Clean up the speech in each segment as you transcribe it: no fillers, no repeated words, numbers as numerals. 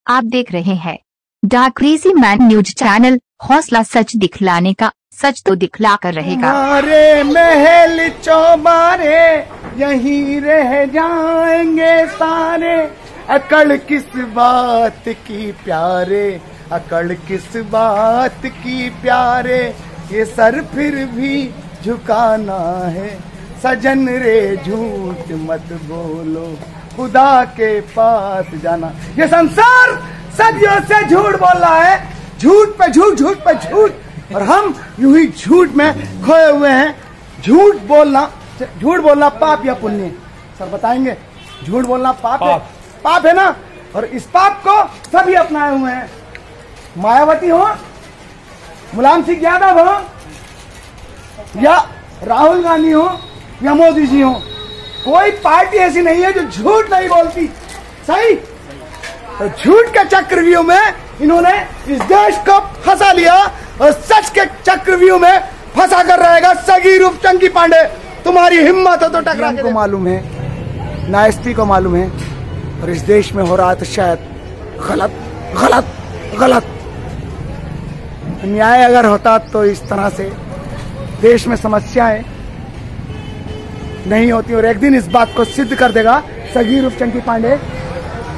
आप देख रहे हैं the crazy man news channel. हौसला सच दिखलाने का, सच तो दिखला कर रहेगा। हमारे महल चौबारे यहीं रह जाएंगे सारे, अकड़ किस बात की प्यारे, अकड़ किस बात की प्यारे, ये सर फिर भी झुकाना है, सजन रे झूठ मत बोलो, खुदा के पास जाना। ये संसार सदियों से झूठ बोल रहा है, झूठ पे झूठ, झूठ पे झूठ, और हम यूं ही झूठ में खोए हुए हैं। झूठ बोलना पाप या पुण्य? सर बताएंगे। झूठ बोलना पाप है? पाप है ना। और इस पाप को सभी अपनाए हुए हैं। मायावती हो, मुलायम सिंह यादव हो, या राहुल गांधी हो, या मोदी जी हो, कोई पार्टी ऐसी नहीं है जो झूठ नहीं बोलती। सही? तो झूठ के चक्रव्यूह में इन्होंने इस देश को फंसा लिया, और सच के चक्रव्यूह में फंसा कर रहेगा सगीर उर्फ चंकी पांडे। तुम्हारी हिम्मत हो तो टकरा के। को मालूम है, ना एसपी को मालूम है, और इस देश में हो रहा है तो शायद गलत गलत गलत। न्याय अगर होता तो इस तरह से देश में समस्याएं नहीं होती, और एक दिन इस बात को सिद्ध कर देगा सगीर उर्फ चंकी पांडे।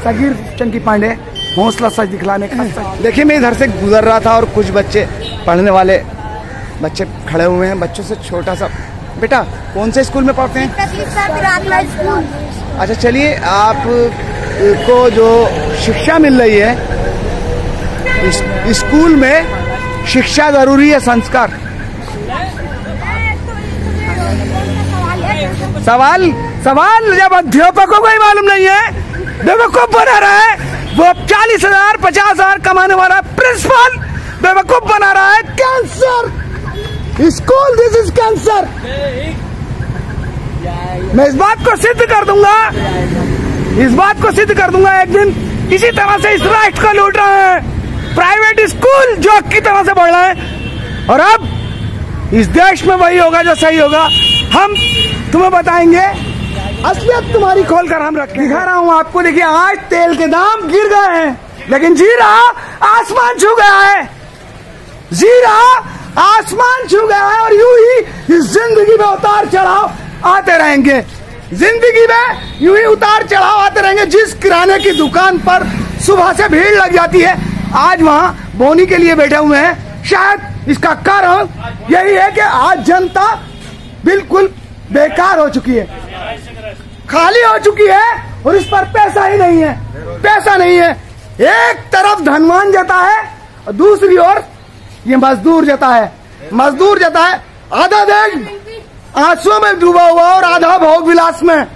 सगीर चंकी पांडे हौसला सच दिखलाने का। देखिए, मैं इधर से गुजर रहा था और कुछ बच्चे, पढ़ने वाले बच्चे खड़े हुए हैं। बच्चों से छोटा सा, बेटा कौन से स्कूल में पढ़ते हैं? अच्छा, चलिए, आप को जो शिक्षा मिल रही है इस स्कूल में, शिक्षा जरूरी है, संस्कार। सवाल जब अध्यापकों को ही मालूम नहीं है, बेवकूफ बना रहा है वो 40,000 50,000 कमाने वाला प्रिंसिपल, बेवकूफ बना रहा है। Cancer school, this is cancer. मैं इस बात को सिद्ध कर दूंगा, एक दिन इसी तरह से इस राष्ट्र को लूट रहे हैं प्राइवेट स्कूल जो की तरह से बढ़ रहे हैं। और अब इस देश में वही होगा जो सही होगा। हम तुम्हें बताएंगे, असलियत तुम्हारी खोलकर हम दिखा रहा हूँ आपको। देखिए, आज तेल के दाम गिर गए हैं, लेकिन जीरा आसमान छू गया है। जीरा आसमान छू गया है, और यूं ही इस जिंदगी में उतार चढ़ाव आते रहेंगे। जिंदगी में यूं ही उतार चढ़ाव आते रहेंगे। जिस किराने की दुकान पर सुबह से भीड़ लग जाती है, आज वहां बोनी के लिए बैठे हुए हैं। शायद इसका कारण यही है कि आज जनता बिल्कुल बेकार हो चुकी है, खाली हो चुकी है, और इस पर पैसा ही नहीं है। पैसा नहीं है। एक तरफ धनवान जता है, और दूसरी ओर ये मजदूर जता है। आधा देश आंसुओं में डूबा हुआ और आधा भोग विलास में।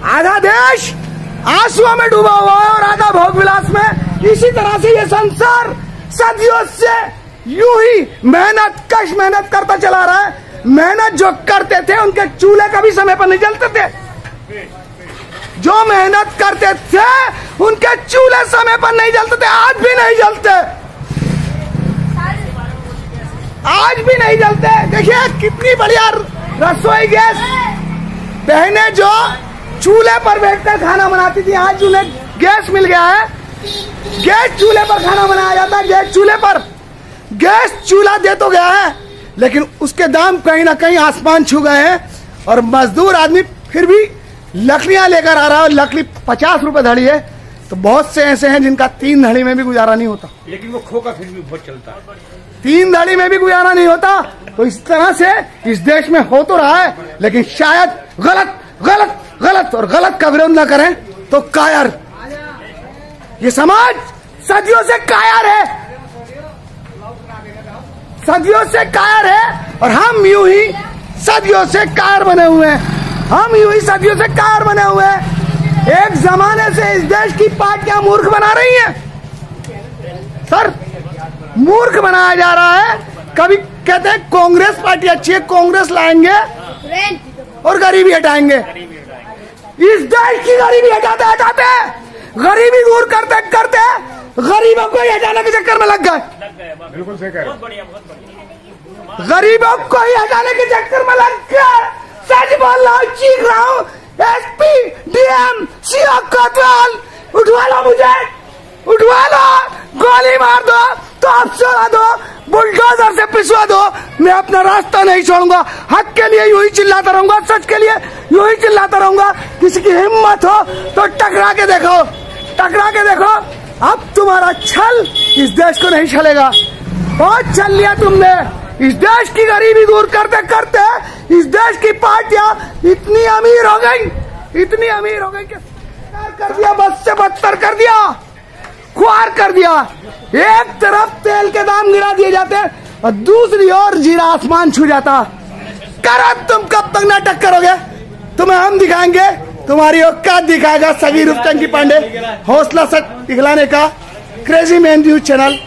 आधा देश आंसुओं में डूबा हुआ है और आधा भोग विलास में। इसी तरह से ये संसार सदियों से यूं ही मेहनत करता चला रहा है। मेहनत जो करते थे उनके चूल्हे कभी समय पर नहीं जलते थे। जो मेहनत करते थे उनके चूल्हे समय पर नहीं जलते थे। आज भी नहीं जलते। देखिए, कितनी बढ़िया रसोई गैस। बहनें जो चूल्हे पर बैठकर खाना बनाती थी, आज उन्हें गैस मिल गया है। गैस चूल्हे पर खाना बनाया जाता है। गैस चूल्हा दे तो गया है, लेकिन उसके दाम कहीं ना कहीं आसमान छू गए हैं। और मजदूर आदमी फिर भी लकड़ियां लेकर आ रहा है, और लकड़ी 50 रुपए धड़ी है। तो बहुत से ऐसे हैं जिनका 3 धड़ी में भी गुजारा नहीं होता, लेकिन वो खोका फिर भी बहुत चलता है। 3 धड़ी में भी गुजारा नहीं होता। तो इस तरह से इस देश में हो तो रहा है, लेकिन शायद गलत और गलत का विरोध न करें तो कायर। ये समाज सदियों से कायर है, और हम यूं ही सदियों से कायर बने हुए हैं। एक जमाने से इस देश की पार्टियां मूर्ख बना रही हैं। सर, मूर्ख बनाया जा रहा है। कभी कहते हैं कांग्रेस पार्टी अच्छी है, कांग्रेस लाएंगे और गरीबी हटाएंगे। इस देश की गरीबी हटाते गरीबी दूर करते गरीबों को ही हटाने के चक्कर में लग गए। बिल्कुल सही कह रहे हैं। गरीबों को ही हटाने के चक्कर में लग गए। सच बोल रहा हूँ, चीख रहा हूँ। एसपी, डीएम, सीओ कोतवाल, उठवा लो उठवा लो, गोली मार दो, तोप चला दो, बुलडोजर से पिसवा दो, मैं अपना रास्ता नहीं छोड़ूंगा। हक के लिए यूं ही चिल्लाता रहूंगा, सच के लिए यूं ही चिल्लाता रहूंगा। किसी की हिम्मत हो तो टकरा के देखो, टकरा के देखो। अब तुम्हारा छल इस देश को नहीं छलेगा। बहुत छल लिया तुमने। इस देश की गरीबी दूर करते करते इस देश की पार्टियां इतनी अमीर हो गई, इतनी अमीर हो गई कि कर दिया, बस से बदतर कर दिया, खुआर कर दिया। एक तरफ तेल के दाम गिरा दिए जाते और दूसरी ओर जीरा आसमान छू जाता। करो, तुम कब तक नाटक करोगे? तुम्हें हम दिखाएंगे, तुम्हारी औकात दिखाएगा सगीर उफ्तंकी पांडे। हौसला सच दिखलाने का क्रेजी मैन न्यूज चैनल